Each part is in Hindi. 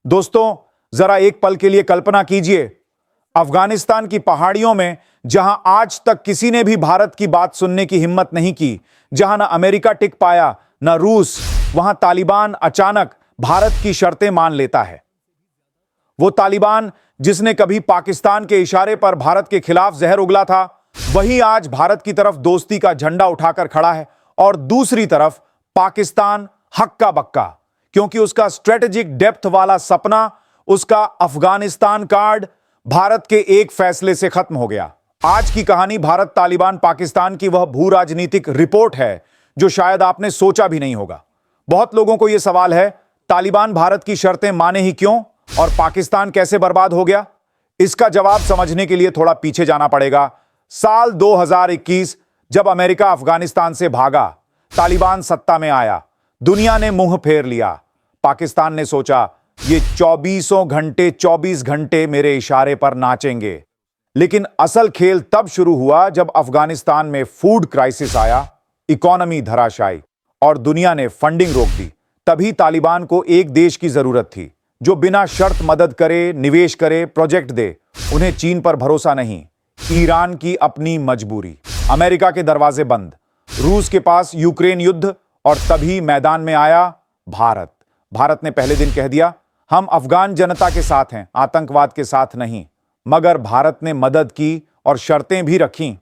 दोस्तों, जरा एक पल के लिए कल्पना कीजिए, अफगानिस्तान की पहाड़ियों में जहां आज तक किसी ने भी भारत की बात सुनने की हिम्मत नहीं की, जहां ना अमेरिका टिक पाया ना रूस, वहां तालिबान अचानक भारत की शर्तें मान लेता है। वो तालिबान जिसने कभी पाकिस्तान के इशारे पर भारत के खिलाफ जहर उगला था, वही आज भारत की तरफ दोस्ती का झंडा उठाकर खड़ा है और दूसरी तरफ पाकिस्तान हक्का बक्का, क्योंकि उसका स्ट्रेटेजिक डेप्थ वाला सपना, उसका अफगानिस्तान कार्ड भारत के एक फैसले से खत्म हो गया। आज की कहानी भारत तालिबान पाकिस्तान की वह भू राजनीतिक रिपोर्ट है जो शायद आपने सोचा भी नहीं होगा। बहुत लोगों को यह सवाल है, तालिबान भारत की शर्तें माने ही क्यों और पाकिस्तान कैसे बर्बाद हो गया? इसका जवाब समझने के लिए थोड़ा पीछे जाना पड़ेगा। साल 2021 जब अमेरिका अफगानिस्तान से भागा, तालिबान सत्ता में आया, दुनिया ने मुंह फेर लिया। पाकिस्तान ने सोचा ये 24 घंटे मेरे इशारे पर नाचेंगे। लेकिन असल खेल तब शुरू हुआ जब अफगानिस्तान में फूड क्राइसिस आया, इकोनॉमी धराशायी और दुनिया ने फंडिंग रोक दी। तभी तालिबान को एक देश की जरूरत थी जो बिना शर्त मदद करे, निवेश करे, प्रोजेक्ट दे। उन्हें चीन पर भरोसा नहीं, ईरान की अपनी मजबूरी, अमेरिका के दरवाजे बंद, रूस के पास यूक्रेन युद्ध, और तभी मैदान में आया भारत। भारत ने पहले दिन कह दिया, हम अफगान जनता के साथ हैं, आतंकवाद के साथ नहीं। मगर भारत ने मदद की और शर्तें भी रखीं।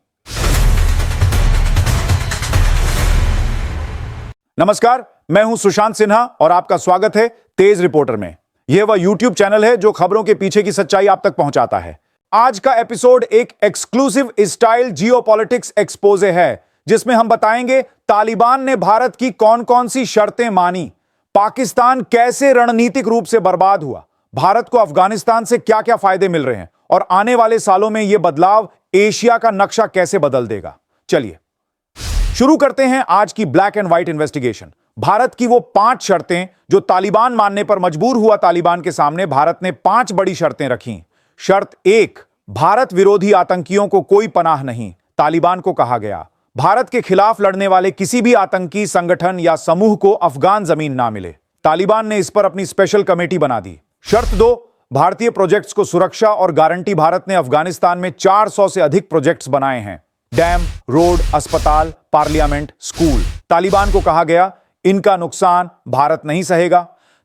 नमस्कार, मैं हूं सुशांत सिन्हा और आपका स्वागत है तेज रिपोर्टर में। यह वह यूट्यूब चैनल है जो खबरों के पीछे की सच्चाई आप तक पहुंचाता है। आज का एपिसोड एक एक्सक्लूसिव स्टाइल जियोपॉलिटिक्स एक्सपोजे है, जिसमें हम बताएंगे तालिबान ने भारत की कौन कौन सी शर्तें मानी, पाकिस्तान कैसे रणनीतिक रूप से बर्बाद हुआ, भारत को अफगानिस्तान से क्या क्या फायदे मिल रहे हैं और आने वाले सालों में यह बदलाव एशिया का नक्शा कैसे बदल देगा। चलिए शुरू करते हैं आज की black and white investigation. Bharat की वो 5 शर्तें जो तालिबान मानने पर मजबूर हुआ। तालिबान के सामने भारत ने 5 बड़ी शर्तें रखी। शर्त 1, भारत विरोधी आतंकियों को कोई पनाह नहीं। तालिबान को कहा गया, भारत के खिलाफ लड़ने वाले किसी भी आतंकी संगठन या समूह को अफगान जमीन ना मिले। तालिबान ने इस पर अपनी स्पेशल कमेटी बना दी। शर्त 2, भारतीय प्रोजेक्ट्स को सुरक्षा और गारंटी। भारत ने अफगानिस्तान में 400 से अधिक प्रोजेक्ट्स बनाए हैं, डैम, रोड, अस्पताल, पार्लियामेंट, स्कूल। तालिबान को कहा गया, इनका नुकसान भारत नहीं सहेगा।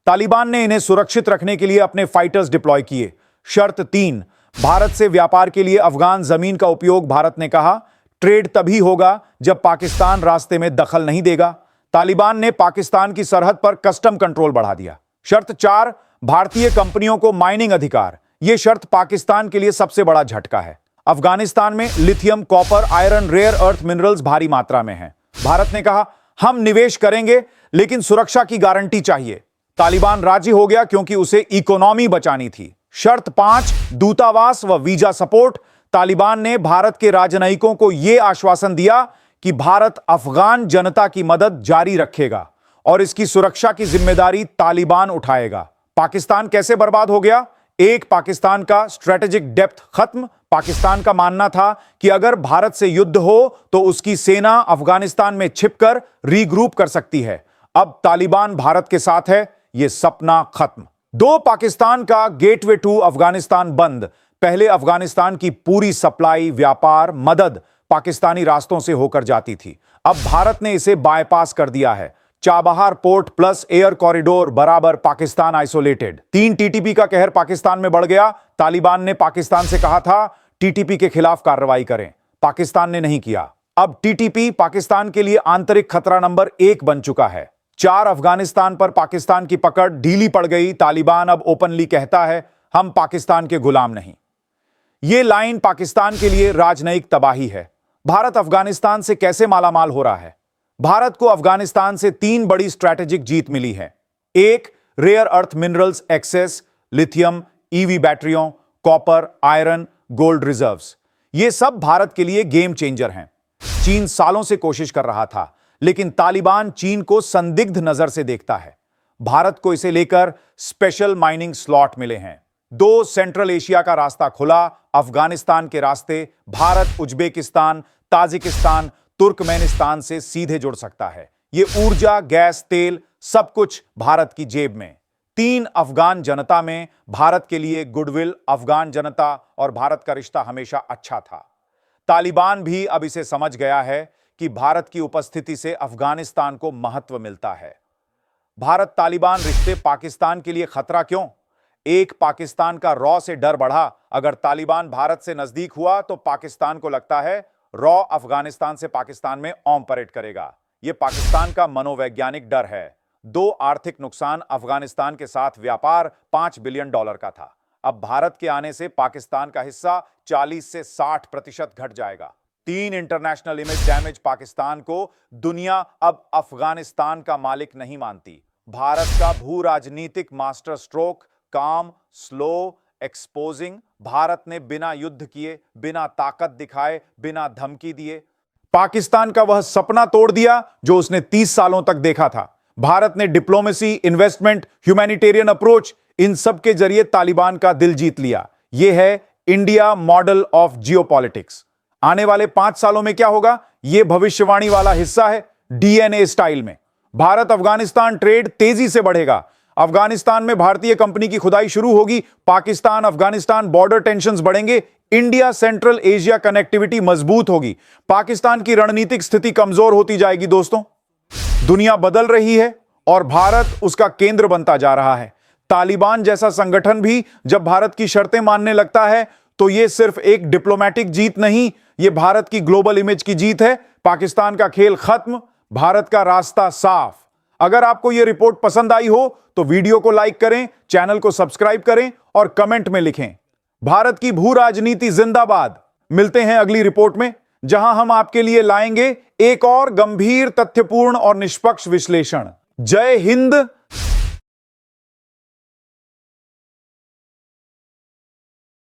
तालिबान ने इन्हें सुरक्षित रखने के लिए अपने फाइटर्स डिप्लॉय किए। शर्त 3, भारत से व्यापार के लिए अफगान जमीन का उपयोग। भारत ने कहा, ट्रेड तभी होगा जब पाकिस्तान रास्ते में दखल नहीं देगा। तालिबान ने पाकिस्तान की सरहद पर कस्टम कंट्रोल बढ़ा दिया। शर्त 4, भारतीय कंपनियों को माइनिंग अधिकार। यह शर्त पाकिस्तान के लिए सबसे बड़ा झटका है। अफगानिस्तान में lithium, copper, iron, rare earth minerals भारी मात्रा में हैं। भारत ने कहा, हम निवेश करेंगे लेकिन सुरक्षा की गारंटी चाहिए। तालिबान राजी हो गया क्योंकि उसे इकोनॉमी बचानी थी। शर्त 5, दूतावास व वीजा सपोर्ट। तालिबान ने भारत के राजनयिकों को यह आश्वासन दिया कि भारत अफगान जनता की मदद जारी रखेगा और इसकी सुरक्षा की जिम्मेदारी तालिबान उठाएगा। पाकिस्तान कैसे बर्बाद हो गया? 1, पाकिस्तान का स्ट्रेटेजिक डेप्थ खत्म। पाकिस्तान का मानना था कि अगर भारत से युद्ध हो तो उसकी सेना अफगानिस्तान में छिपकर रीग्रुप कर सकती है। अब तालिबान भारत के साथ है, यह सपना खत्म। 2, पाकिस्तान का गेटवे टू अफगानिस्तान बंद। पहले अफगानिस्तान की पूरी सप्लाई, व्यापार, मदद पाकिस्तानी रास्तों से होकर जाती थी। अब भारत ने इसे बायपास कर दिया है। Chabahar port plus air corridor बराबर पाकिस्तान आइसोलेटेड। 3, टीटीपी का कहर पाकिस्तान में बढ़ गया। तालिबान ने पाकिस्तान से कहा था, टीटीपी के खिलाफ कार्रवाई करें। पाकिस्तान ने नहीं किया। अब टीटीपी पाकिस्तान के लिए आंतरिक खतरा नंबर 1 बन चुका है। 4, अफगानिस्तान पर पाकिस्तान की पकड़ ढीली पड़ गई। तालिबान अब ओपनली कहता है, हम पाकिस्तान के गुलाम नहीं। यह लाइन पाकिस्तान के लिए राजनयिक तबाही है। भारत अफगानिस्तान से कैसे मालामाल हो रहा है? भारत को अफगानिस्तान से 3 बड़ी स्ट्रैटेजिक जीत मिली है। 1, rare earth minerals access, lithium, EV बैटरियों, कॉपर, आयरन, गोल्ड रिजर्व्स। ये सब भारत के लिए गेम चेंजर हैं। चीन सालों से कोशिश कर रहा था, लेकिन तालिबान चीन को संदिग्ध नजर से देखता है। भारत को इसे लेकर स्पेशल माइनिंग स्लॉट मिले हैं। 2, सेंट्रल एशिया का रास्ता खुला। अफगानिस्तान के रास्ते भारत, उज्बेकिस्तान, ताजिकिस्तान, तुर्कमेनिस्तान से सीधे जुड़ सकता है। यह ऊर्जा, गैस, तेल सब कुछ भारत की जेब में। 3 अफगान जनता में भारत के लिए गुडविल, अफगान जनता और भारत का रिश्ता हमेशा अच्छा था। तालिबान भी अब इसे समझ गया है कि भारत की उपस्थिति से अफगानिस्तान को महत्व मिलता है। भारत तालिबान रिश्ते पाकिस्तान के लिए खतरा क्यों? एक पाकिस्तान का रॉ से डर बढ़ा। अगर तालिबान भारत से नजदीक हुआ तो पाकिस्तान को लगता है रॉ अफगानिस्तान से पाकिस्तान में ओम परेड करेगा। यह पाकिस्तान का मनोवैज्ञानिक डर है। 2 आर्थिक नुकसान। अफगानिस्तान के साथ व्यापार $5 बिलियन का था। अब भारत के आने से पाकिस्तान का हिस्सा 40 से 60% घट जाएगा। 3 इंटरनेशनल इमेज डैमेज। पाकिस्तान को दुनिया अब अफगानिस्तान का मालिक नहीं मानती। भारत का भू राजनीतिक मास्टर स्ट्रोक, काम, स्लो, एक्सपोजिंग। भारत ने बिना युद्ध किए, बिना ताकत दिखाए, बिना धमकी दिए पाकिस्तान का वह सपना तोड़ दिया जो उसने 30 सालों तक देखा था। भारत ने डिप्लोमेसी, इन्वेस्टमेंट, ह्यूमैनिटेरियन अप्रोच, इन सब के जरिए तालिबान का दिल जीत लिया। यह है इंडिया मॉडल ऑफ जियोपॉलिटिक्स। आने वाले 5 सालों में क्या होगा, यह भविष्यवाणी वाला हिस्सा है। डीएनए स्टाइल में भारत अफगानिस्तान ट्रेड तेजी से बढ़ेगा। अफगानिस्तान में भारतीय कंपनी की खुदाई शुरू होगी। पाकिस्तान अफगानिस्तान बॉर्डर टेंशंस बढ़ेंगे। इंडिया सेंट्रल एशिया कनेक्टिविटी मजबूत होगी। पाकिस्तान की रणनीतिक स्थिति कमजोर होती जाएगी। दोस्तों, दुनिया बदल रही है और भारत उसका केंद्र बनता जा रहा है। तालिबान जैसा संगठन भी जब भारत की शर्तें मानने लगता है तो यह सिर्फ एक डिप्लोमैटिक जीत नहीं, यह भारत की ग्लोबल इमेज की जीत है। पाकिस्तान का खेल खत्म, भारत का रास्ता साफ। अगर आपको यह रिपोर्ट पसंद आई हो तो वीडियो को लाइक करें, चैनल को सब्सक्राइब करें और कमेंट में लिखें, भारत की भू राजनीति जिंदाबाद। मिलते हैं अगली रिपोर्ट में, जहां हम आपके लिए लाएंगे एक और गंभीर, तथ्यपूर्ण और निष्पक्ष विश्लेषण। जय हिंद,